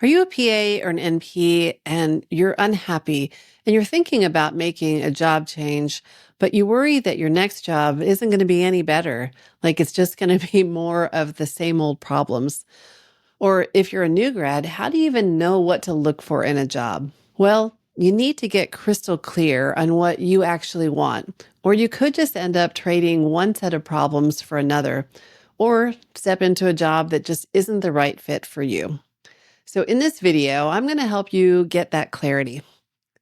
Are you a PA or an NP and you're unhappy and you're thinking about making a job change, but you worry that your next job isn't going to be any better? Like it's just going to be more of the same old problems. Or if you're a new grad, how do you even know what to look for in a job? Well, you need to get crystal clear on what you actually want, or you could just end up trading one set of problems for another, or step into a job that just isn't the right fit for you. So in this video, I'm going to help you get that clarity.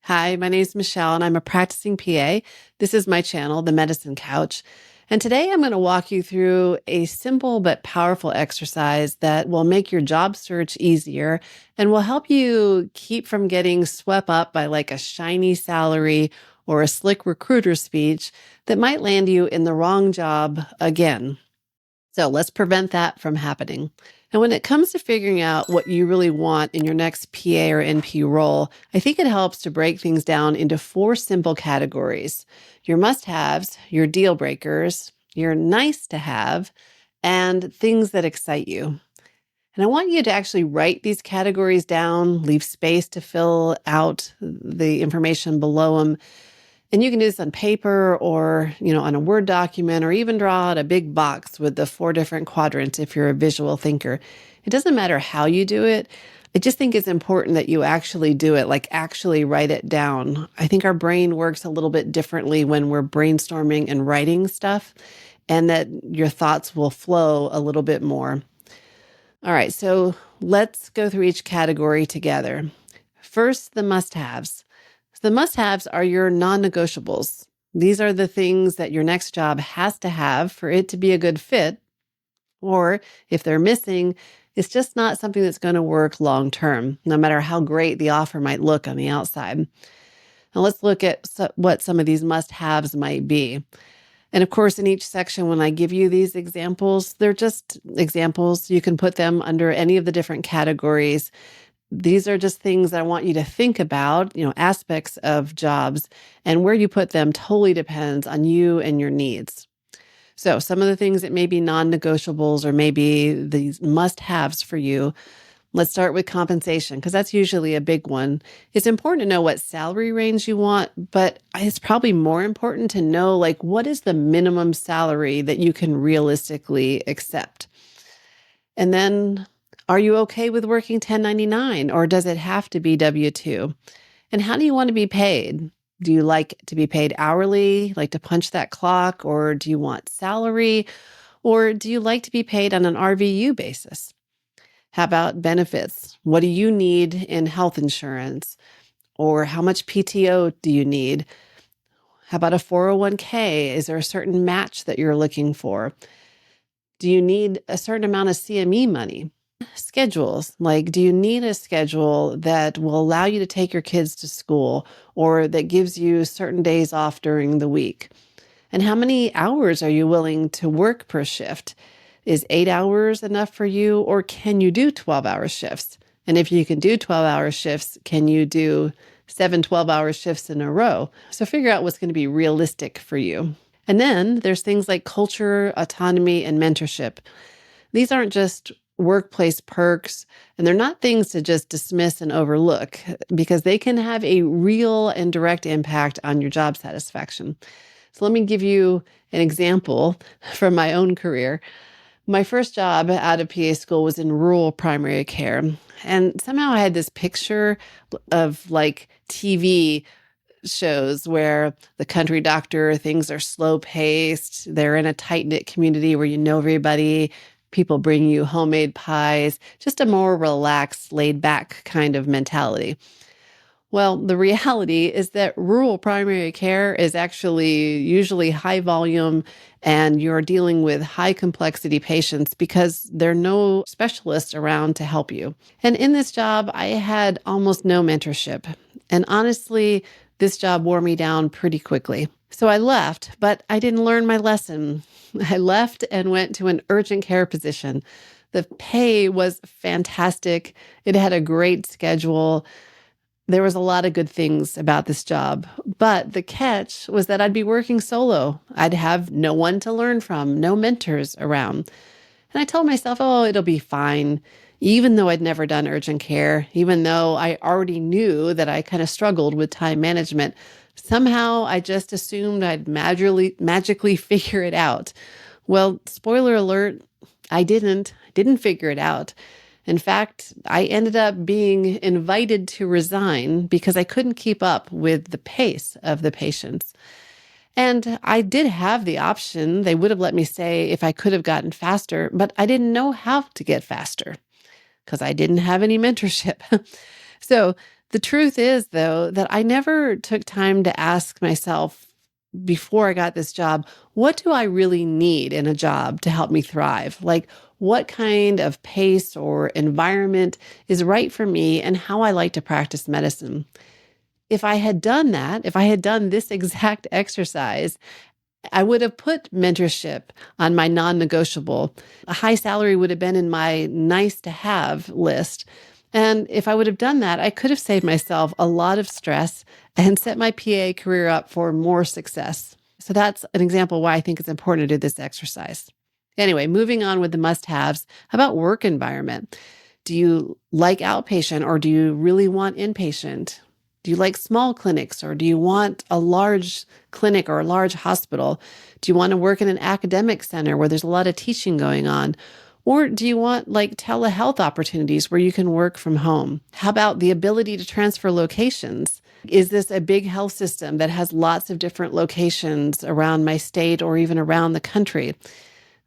Hi, my name is Michelle and I'm a practicing PA. This is my channel, The Medicine Couch. And today I'm going to walk you through a simple but powerful exercise that will make your job search easier and will help you keep from getting swept up by like a shiny salary or a slick recruiter speech that might land you in the wrong job again. So let's prevent that from happening. And when it comes to figuring out what you really want in your next PA or NP role, I think it helps to break things down into 4 simple categories: your must-haves, your deal breakers, your nice to have, and things that excite you. And I want you to actually write these categories down, leave space to fill out the information below them. And you can do this on paper or, on a Word document, or even draw out a big box with the 4 different quadrants if you're a visual thinker. It doesn't matter how you do it. I just think it's important that you actually do it, like actually write it down. I think our brain works a little bit differently when we're brainstorming and writing stuff, and that your thoughts will flow a little bit more. All right, so let's go through each category together. First, the must-haves. The must-haves are your non-negotiables. These are the things that your next job has to have for it to be a good fit, or if they're missing, it's just not something that's going to work long-term, no matter how great the offer might look on the outside. Now let's look at what some of these must-haves might be. And of course, in each section, when I give you these examples, they're just examples. You can put them under any of the different categories. These are just things that I want you to think about, aspects of jobs, and where you put them totally depends on you and your needs. So some of the things that may be non-negotiables or maybe these must-haves for you. Let's start with compensation, because that's usually a big one. It's important to know what salary range you want, but it's probably more important to know, what is the minimum salary that you can realistically accept? And then, are you okay with working 1099, or does it have to be W-2? And how do you want to be paid? Do you like to be paid hourly, like to punch that clock, or do you want salary, or do you like to be paid on an RVU basis? How about benefits? What do you need in health insurance? Or how much PTO do you need? How about a 401k? Is there a certain match that you're looking for? Do you need a certain amount of CME money? Schedules, do you need a schedule that will allow you to take your kids to school, or that gives you certain days off during the week? And how many hours are you willing to work per shift? Is 8 hours enough for you, or can you do 12-hour shifts? And if you can do 12-hour shifts, can you do 7 12-hour shifts in a row? So figure out what's going to be realistic for you. And then there's things like culture, autonomy, and mentorship. These aren't just workplace perks, and they're not things to just dismiss and overlook, because they can have a real and direct impact on your job satisfaction. So let me give you an example from my own career. My first job out of PA school was in rural primary care. And somehow I had this picture of TV shows where the country doctor, things are slow paced. They're in a tight knit community where you know everybody. People bring you homemade pies, just a more relaxed, laid back kind of mentality. Well, the reality is that rural primary care is actually usually high volume, and you're dealing with high complexity patients because there are no specialists around to help you. And in this job, I had almost no mentorship. And honestly, this job wore me down pretty quickly. So I left, but I didn't learn my lesson. I left and went to an urgent care position. The pay was fantastic. It had a great schedule. There was a lot of good things about this job, but the catch was that I'd be working solo. I'd have no one to learn from, no mentors around. And I told myself, oh, it'll be fine. Even though I'd never done urgent care, even though I already knew that I kind of struggled with time management, somehow I just assumed I'd magically figure it out. Well, spoiler alert, I didn't figure it out. In fact, I ended up being invited to resign because I couldn't keep up with the pace of the patients. And I did have the option. They would have let me say if I could have gotten faster, but I didn't know how to get faster because I didn't have any mentorship. So the truth is, though, that I never took time to ask myself before I got this job, what do I really need in a job to help me thrive? Like, what kind of pace or environment is right for me and how I like to practice medicine? If I had done that, if I had done this exact exercise, I would have put mentorship on my non-negotiable. A high salary would have been in my nice to have list. And if I would have done that, I could have saved myself a lot of stress and set my PA career up for more success. So that's an example why I think it's important to do this exercise. Anyway, moving on with the must-haves. How about work environment? Do you like outpatient or do you really want inpatient? Do you like small clinics or do you want a large clinic or a large hospital? Do you want to work in an academic center where there's a lot of teaching going on? Or do you want like telehealth opportunities where you can work from home? How about the ability to transfer locations? Is this a big health system that has lots of different locations around my state or even around the country?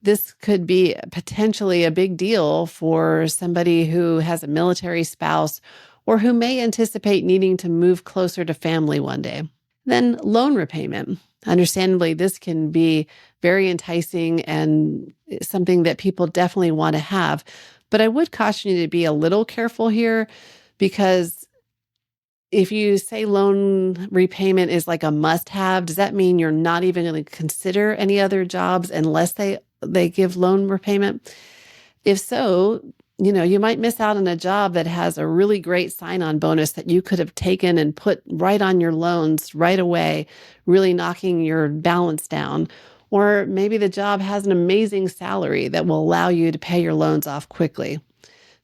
This could be potentially a big deal for somebody who has a military spouse or who may anticipate needing to move closer to family one day. Then loan repayment. Understandably, this can be very enticing and something that people definitely want to have. But I would caution you to be a little careful here because if you say loan repayment is like a must-have, does that mean you're not even going to consider any other jobs unless they give loan repayment? If so, you might miss out on a job that has a really great sign-on bonus that you could have taken and put right on your loans right away, really knocking your balance down. Or maybe the job has an amazing salary that will allow you to pay your loans off quickly.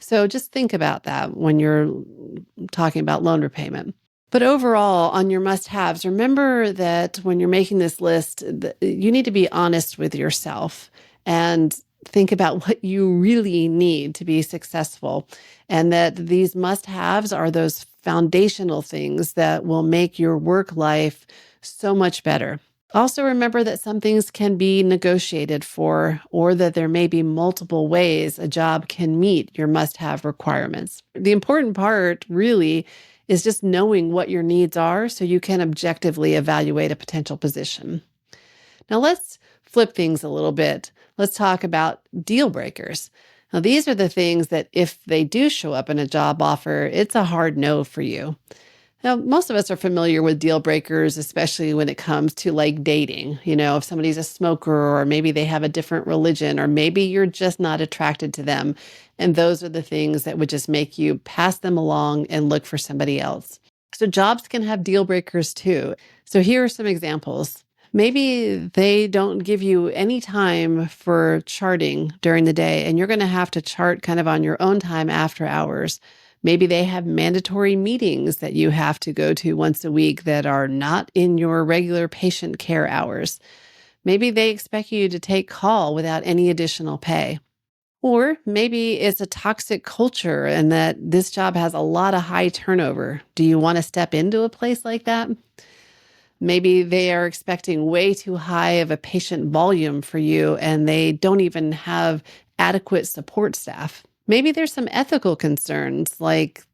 So just think about that when you're talking about loan repayment. But overall, on your must-haves, remember that when you're making this list, you need to be honest with yourself and think about what you really need to be successful, and that these must-haves are those foundational things that will make your work life so much better. Also, remember that some things can be negotiated for, or that there may be multiple ways a job can meet your must-have requirements. The important part really is just knowing what your needs are so you can objectively evaluate a potential position. Now let's flip things a little bit. Let's talk about deal breakers. Now, these are the things that if they do show up in a job offer, it's a hard no for you. Now, most of us are familiar with deal breakers, especially when it comes to like dating. If somebody's a smoker or maybe they have a different religion or maybe you're just not attracted to them. And those are the things that would just make you pass them along and look for somebody else. So jobs can have deal breakers too. So here are some examples. Maybe they don't give you any time for charting during the day, and you're going to have to chart kind of on your own time after hours. Maybe they have mandatory meetings that you have to go to once a week that are not in your regular patient care hours. Maybe they expect you to take call without any additional pay. Or maybe it's a toxic culture and that this job has a lot of high turnover. Do you want to step into a place like that? Maybe they are expecting way too high of a patient volume for you and they don't even have adequate support staff. Maybe there's some ethical concerns like,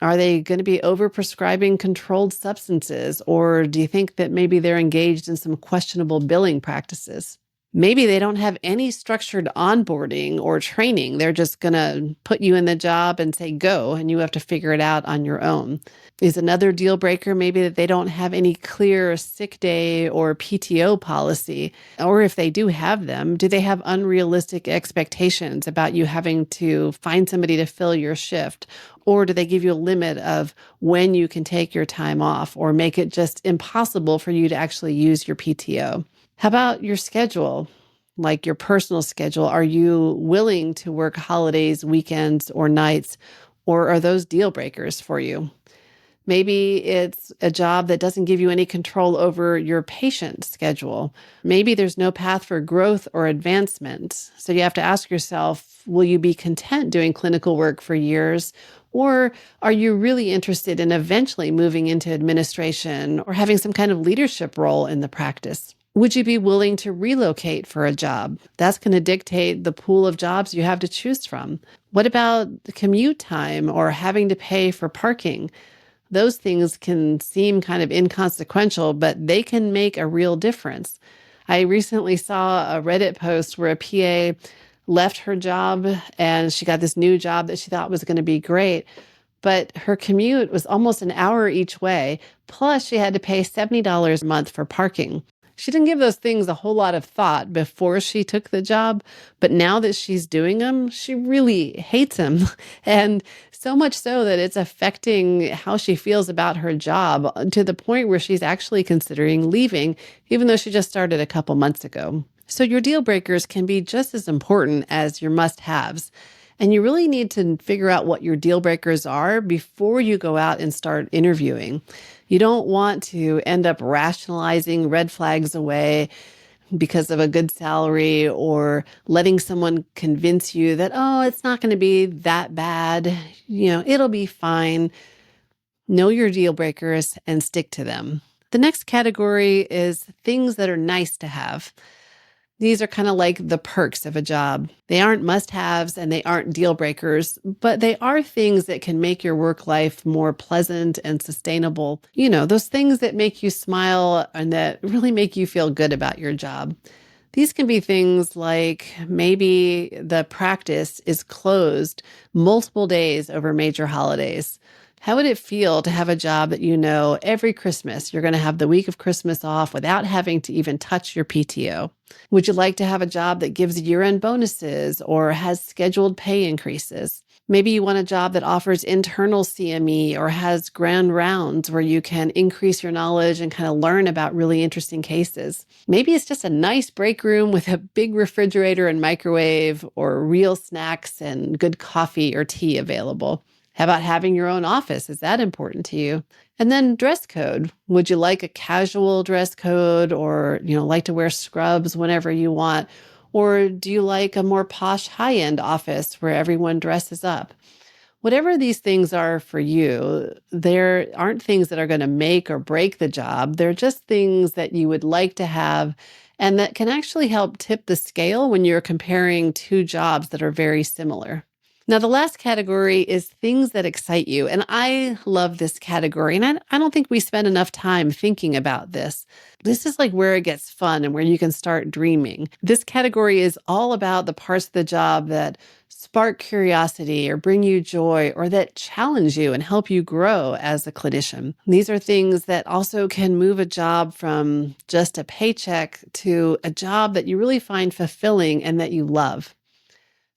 are they going to be overprescribing controlled substances? Or do you think that maybe they're engaged in some questionable billing practices? Maybe they don't have any structured onboarding or training. They're just going to put you in the job and say, go, and you have to figure it out on your own. Is another deal breaker maybe that they don't have any clear sick day or PTO policy? Or if they do have them, do they have unrealistic expectations about you having to find somebody to fill your shift? Or do they give you a limit of when you can take your time off or make it just impossible for you to actually use your PTO? How about your schedule? like your personal schedule. Are you willing to work holidays, weekends, or nights, or are those deal breakers for you? Maybe it's a job that doesn't give you any control over your patient schedule. Maybe there's no path for growth or advancement. So you have to ask yourself, will you be content doing clinical work for years? Or are you really interested in eventually moving into administration or having some kind of leadership role in the practice? Would you be willing to relocate for a job? That's going to dictate the pool of jobs you have to choose from. What about the commute time or having to pay for parking? Those things can seem kind of inconsequential, but they can make a real difference. I recently saw a Reddit post where a PA left her job and she got this new job that she thought was going to be great, but her commute was almost an hour each way. Plus, she had to pay $70 a month for parking. She didn't give those things a whole lot of thought before she took the job, but now that she's doing them, she really hates them. And so much so that it's affecting how she feels about her job to the point where she's actually considering leaving, even though she just started a couple months ago. So your deal breakers can be just as important as your must-haves. And you really need to figure out what your deal breakers are before you go out and start interviewing. You don't want to end up rationalizing red flags away because of a good salary or letting someone convince you that, oh, it's not going to be that bad. It'll be fine. Know your deal breakers and stick to them. The next category is things that are nice to have. These are kind of like the perks of a job. They aren't must-haves and they aren't deal breakers, but they are things that can make your work life more pleasant and sustainable. Those things that make you smile and that really make you feel good about your job. These can be things like maybe the practice is closed multiple days over major holidays. How would it feel to have a job that every Christmas you're going to have the week of Christmas off without having to even touch your PTO? Would you like to have a job that gives year-end bonuses or has scheduled pay increases? Maybe you want a job that offers internal CME or has grand rounds where you can increase your knowledge and kind of learn about really interesting cases. Maybe it's just a nice break room with a big refrigerator and microwave or real snacks and good coffee or tea available. How about having your own office? Is that important to you? And then dress code. Would you like a casual dress code or, like to wear scrubs whenever you want? Or do you like a more posh high-end office where everyone dresses up? Whatever these things are for you, there aren't things that are going to make or break the job. They're just things that you would like to have and that can actually help tip the scale when you're comparing two jobs that are very similar. Now, the last category is things that excite you. And I love this category. And I don't think we spend enough time thinking about this. This is like where it gets fun and where you can start dreaming. This category is all about the parts of the job that spark curiosity or bring you joy or that challenge you and help you grow as a clinician. These are things that also can move a job from just a paycheck to a job that you really find fulfilling and that you love.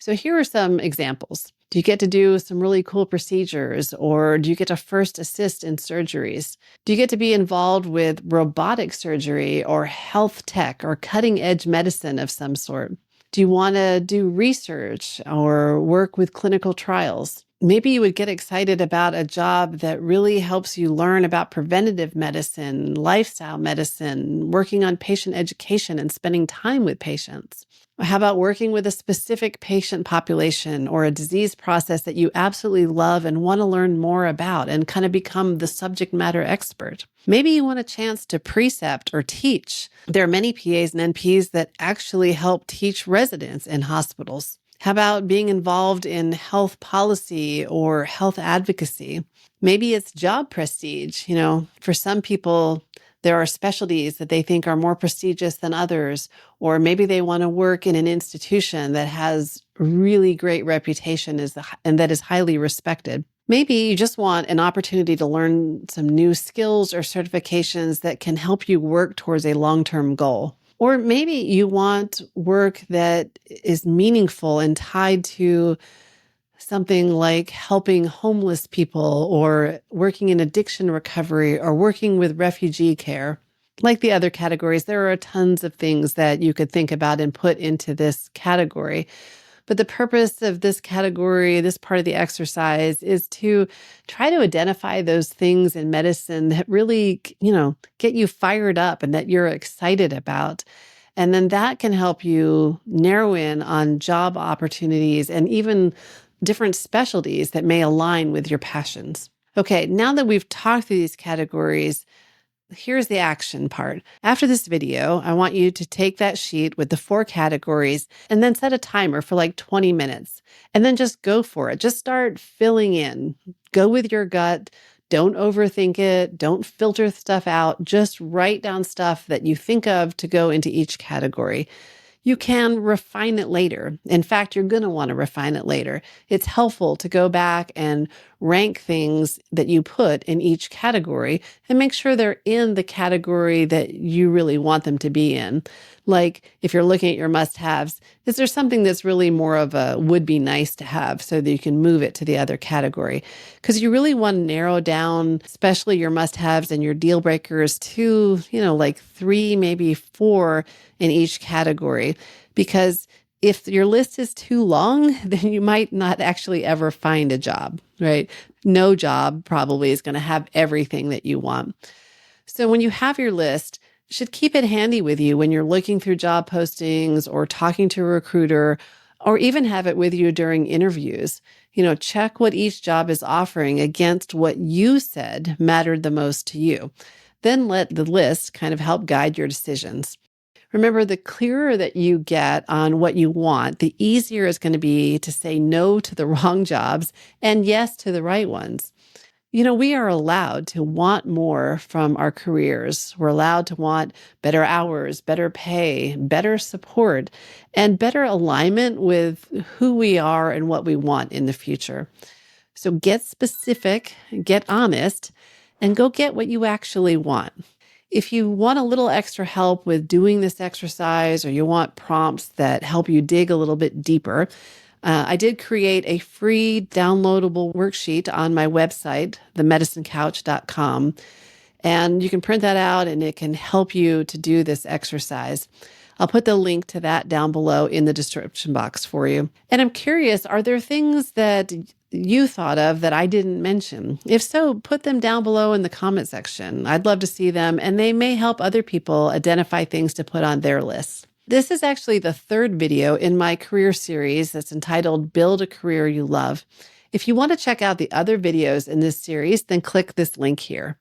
So here are some examples. Do you get to do some really cool procedures, or do you get to first assist in surgeries? Do you get to be involved with robotic surgery or health tech or cutting edge medicine of some sort? Do you want to do research or work with clinical trials? Maybe you would get excited about a job that really helps you learn about preventative medicine, lifestyle medicine, working on patient education and spending time with patients. How about working with a specific patient population or a disease process that you absolutely love and want to learn more about and kind of become the subject matter expert? Maybe you want a chance to precept or teach. There are many PAs and NPs that actually help teach residents in hospitals. How about being involved in health policy or health advocacy? Maybe it's job prestige. For some people, there are specialties that they think are more prestigious than others, or maybe they want to work in an institution that has really great reputation and that is highly respected. Maybe you just want an opportunity to learn some new skills or certifications that can help you work towards a long-term goal. Or maybe you want work that is meaningful and tied to something like helping homeless people or working in addiction recovery or working with refugee care. Like the other categories, there are tons of things that you could think about and put into this category. But the purpose of this category, this part of the exercise, is to try to identify those things in medicine that really, get you fired up and that you're excited about. And then that can help you narrow in on job opportunities and even different specialties that may align with your passions. Okay, now that we've talked through these categories, here's the action part. After this video, I want you to take that sheet with the 4 categories and then set a timer for like 20 minutes and then just go for it. Just start filling in. Go with your gut. Don't overthink it. Don't filter stuff out. Just write down stuff that you think of to go into each category. You can refine it later. In fact, you're going to want to refine it later. It's helpful to go back and rank things that you put in each category and make sure they're in the category that you really want them to be in. Like if you're looking at your must-haves, is there something that's really more of a would be nice to have so that you can move it to the other category? Because you really want to narrow down, especially your must-haves and your deal breakers to, like 3, maybe 4 in each category. Because if your list is too long, then you might not actually ever find a job, right? No job probably is going to have everything that you want. So when you have your list, you should keep it handy with you when you're looking through job postings or talking to a recruiter, or even have it with you during interviews. Check what each job is offering against what you said mattered the most to you. Then let the list kind of help guide your decisions. Remember, the clearer that you get on what you want, the easier it's going to be to say no to the wrong jobs and yes to the right ones. We are allowed to want more from our careers. We're allowed to want better hours, better pay, better support, and better alignment with who we are and what we want in the future. So get specific, get honest, and go get what you actually want. If you want a little extra help with doing this exercise, or you want prompts that help you dig a little bit deeper, I did create a free downloadable worksheet on my website, themedicinecouch.com. And you can print that out and it can help you to do this exercise. I'll put the link to that down below in the description box for you. And I'm curious, are there things that you thought of that I didn't mention? If so, put them down below in the comment section. I'd love to see them, and they may help other people identify things to put on their lists. This is actually the 3rd video in my career series that's entitled Build a Career You Love. If you want to check out the other videos in this series, then click this link here.